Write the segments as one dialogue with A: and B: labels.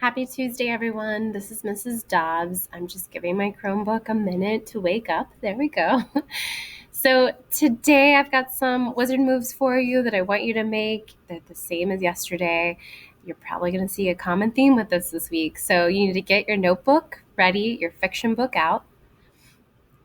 A: Happy Tuesday, everyone. This is Mrs. Dobbs. I'm just giving my Chromebook a minute to wake up. There we go. So today I've got some wizard moves for you that I want you to make. They're the same as yesterday. You're probably going to see a common theme with this week. So you need to get your notebook ready, your fiction book out.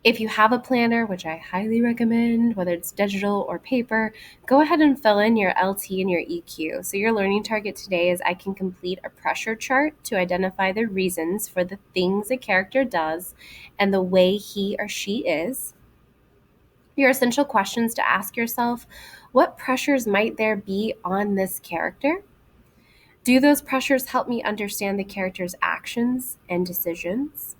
A: If you have a planner, which I highly recommend, whether it's digital or paper, go ahead and fill in your LT and your EQ. So your learning target today is I can complete a pressure chart to identify the reasons for the things a character does and the way he or she is. Your essential questions to ask yourself: what pressures might there be on this character? Do those pressures help me understand the character's actions and decisions?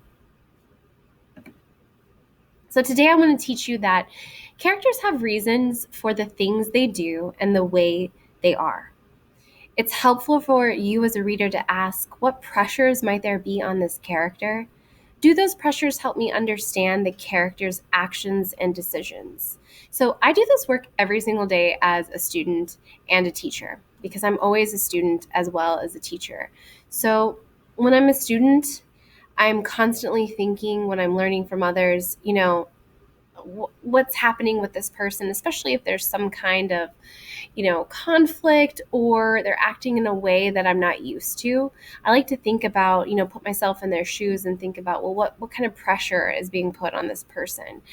A: So today I want to teach you that characters have reasons for the things they do and the way they are. It's helpful for you as a reader to ask, what pressures might there be on this character? Do those pressures help me understand the character's actions and decisions? So I do this work every single day as a student and a teacher because I'm always a student as well as a teacher. So when I'm a student, I'm constantly thinking when I'm learning from others, what's happening with this person, especially if there's some kind of, conflict or they're acting in a way that I'm not used to. I like to think about, put myself in their shoes and think about, well, what kind of pressure is being put on this person?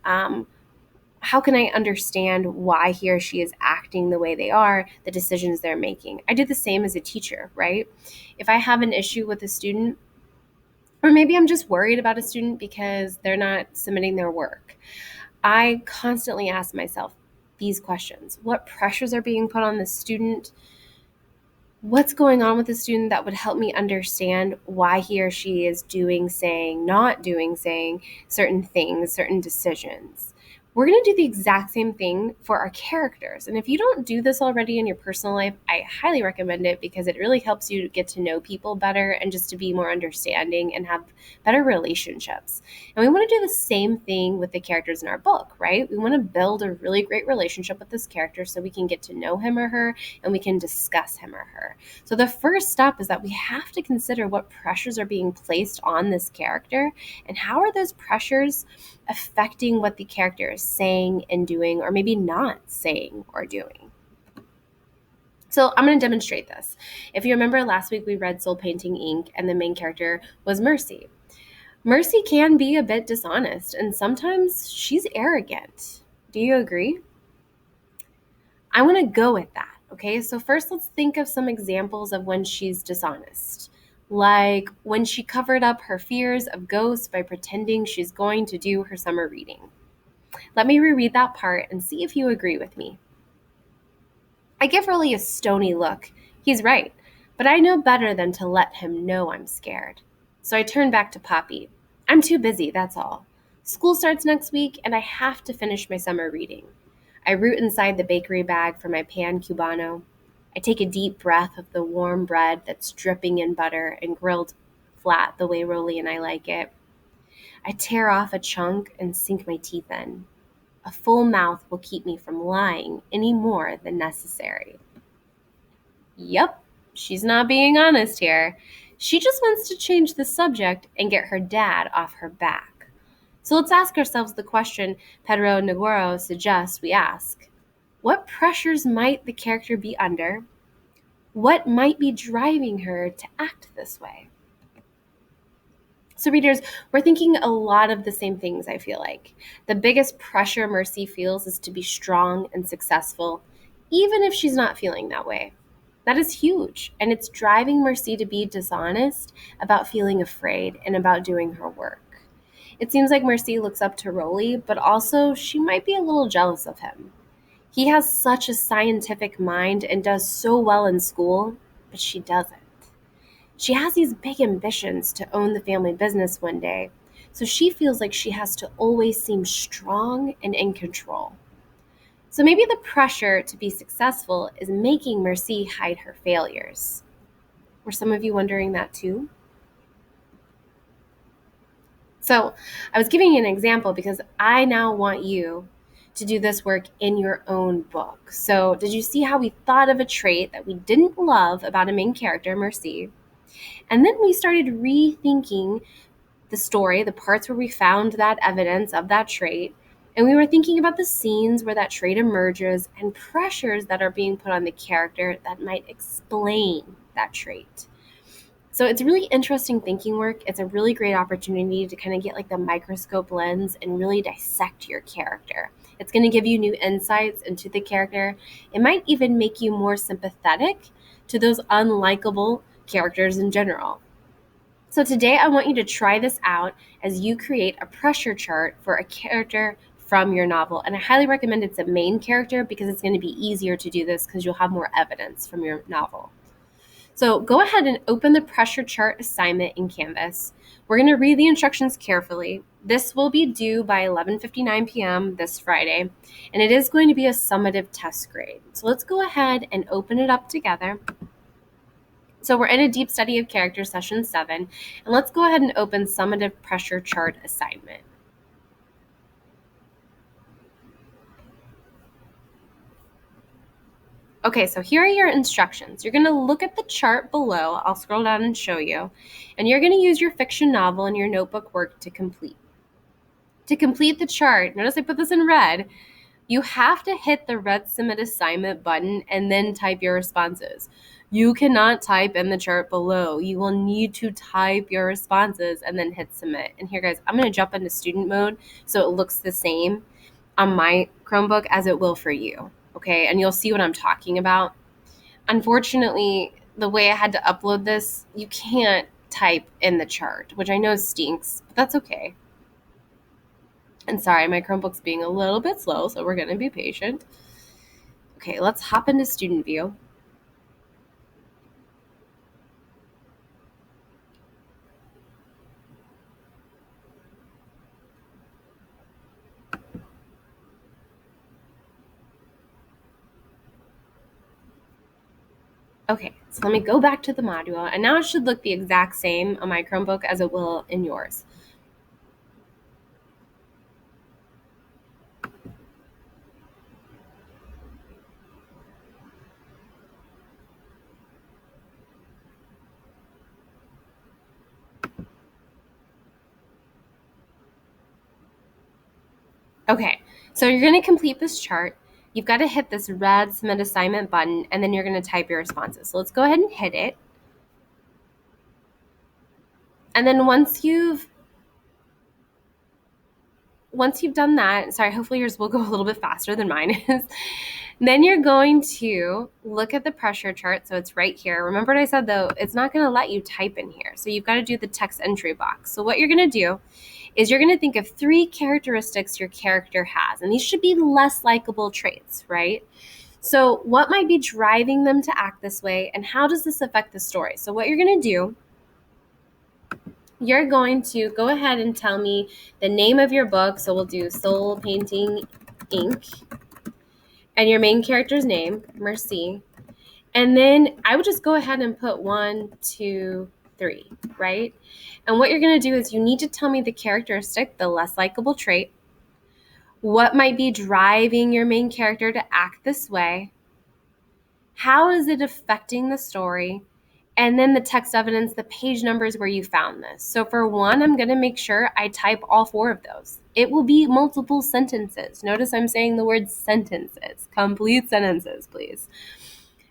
A: How can I understand why he or she is acting the way they are, the decisions they're making? I do the same as a teacher, right? If I have an issue with a student, or maybe I'm just worried about a student because they're not submitting their work, I constantly ask myself these questions. What pressures are being put on the student? What's going on with the student that would help me understand why he or she is doing, saying, not doing, saying certain things, certain decisions? We're going to do the exact same thing for our characters. And if you don't do this already in your personal life, I highly recommend it because it really helps you get to know people better and just to be more understanding and have better relationships. And we want to do the same thing with the characters in our book, right? We want to build a really great relationship with this character so we can get to know him or her and we can discuss him or her. So the first step is that we have to consider what pressures are being placed on this character and how are those pressures affecting what the character is saying and doing, or maybe not saying or doing. So I'm going to demonstrate this. If you remember last week, we read Soul Painting Inc., and the main character was Mercy. Mercy can be a bit dishonest, and sometimes she's arrogant. Do you agree? I want to go with that. Okay, so first let's think of some examples of when she's dishonest. Like when she covered up her fears of ghosts by pretending she's going to do her summer reading. Let me reread that part and see if you agree with me. I give Rolly a stony look. He's right, but I know better than to let him know I'm scared. So I turn back to Poppy. I'm too busy, that's all. School starts next week, and I have to finish my summer reading. I root inside the bakery bag for my pan cubano. I take a deep breath of the warm bread that's dripping in butter and grilled flat the way Rolly and I like it. I tear off a chunk and sink my teeth in. A full mouth will keep me from lying any more than necessary. Yep, she's not being honest here. She just wants to change the subject and get her dad off her back. So let's ask ourselves the question Pedro Negoro suggests we ask. What pressures might the character be under? What might be driving her to act this way? So readers, we're thinking a lot of the same things, I feel like. The biggest pressure Mercy feels is to be strong and successful, even if she's not feeling that way. That is huge, and it's driving Mercy to be dishonest about feeling afraid and about doing her work. It seems like Mercy looks up to Rolly, but also she might be a little jealous of him. He has such a scientific mind and does so well in school, but she doesn't. She has these big ambitions to own the family business one day, so she feels like she has to always seem strong and in control. So maybe the pressure to be successful is making Mercy hide her failures. Were some of you wondering that too? So I was giving you an example because I now want you to do this work in your own book. So did you see how we thought of a trait that we didn't love about a main character, Mercy? And then we started rethinking the story, the parts where we found that evidence of that trait. And we were thinking about the scenes where that trait emerges and pressures that are being put on the character that might explain that trait. So it's really interesting thinking work. It's a really great opportunity to kind of get like the microscope lens and really dissect your character. It's going to give you new insights into the character. It might even make you more sympathetic to those unlikable characters in general. So today I want you to try this out as you create a pressure chart for a character from your novel. And I highly recommend it's a main character because it's going to be easier to do this because you'll have more evidence from your novel. So go ahead and open the pressure chart assignment in Canvas. We're going to read the instructions carefully. This will be due by 11:59 p.m. this Friday, and it is going to be a summative test grade. So let's go ahead and open it up together. So we're in a deep study of character session 7, and let's go ahead and open summative pressure chart assignment. Okay, so here are your instructions. You're going to look at the chart below. I'll scroll down and show you. And you're going to use your fiction novel and your notebook work to complete. To complete the chart, notice I put this in red, you have to hit the red submit assignment button and then type your responses. You cannot type in the chart below. You will need to type your responses and then hit submit. And here, guys, I'm going to jump into student mode so it looks the same on my Chromebook as it will for you. Okay, and you'll see what I'm talking about. Unfortunately, the way I had to upload this, you can't type in the chart, which I know stinks, but that's okay. And sorry, my Chromebook's being a little bit slow, so we're going to be patient. Okay, let's hop into student view. Okay, so let me go back to the module, and now it should look the exact same on my Chromebook as it will in yours. Okay, so you're going to complete this chart. You've got to hit this red submit assignment button, and then you're going to type your responses. So let's go ahead and hit it. And then once you've done that, sorry, hopefully yours will go a little bit faster than mine is. Then you're going to look at the pressure chart. So it's right here. Remember what I said, though, it's not going to let you type in here. So you've got to do the text entry box. So what you're going to do is you're going to think of 3 characteristics your character has. And these should be less likable traits, right? So what might be driving them to act this way, and how does this affect the story? So what you're going to do, you're going to go ahead and tell me the name of your book. So we'll do Soul Painting Inc. and your main character's name, Mercy. And then I would just go ahead and put 1, 2, 3, right? And what you're going to do is you need to tell me the characteristic, the less likable trait, what might be driving your main character to act this way, how is it affecting the story, and then the text evidence, the page numbers where you found this. So for 1, I'm going to make sure I type all 4 of those. It will be multiple sentences. Notice I'm saying the word sentences. Complete sentences, please.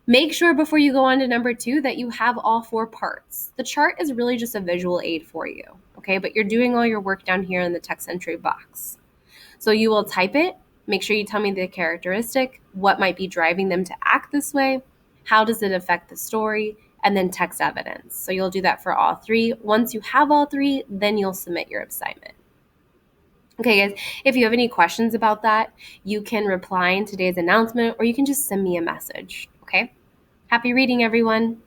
A: Make sure before you go on to number 2 that you have all 4 parts. The chart is really just a visual aid for you, okay? But you're doing all your work down here in the text entry box. So you will type it. Make sure you tell me the characteristic, what might be driving them to act this way, how does it affect the story, and then text evidence. So you'll do that for all 3. Once you have all 3, then you'll submit your assignment. Okay, guys, if you have any questions about that, you can reply in today's announcement, or you can just send me a message, okay? Happy reading, everyone.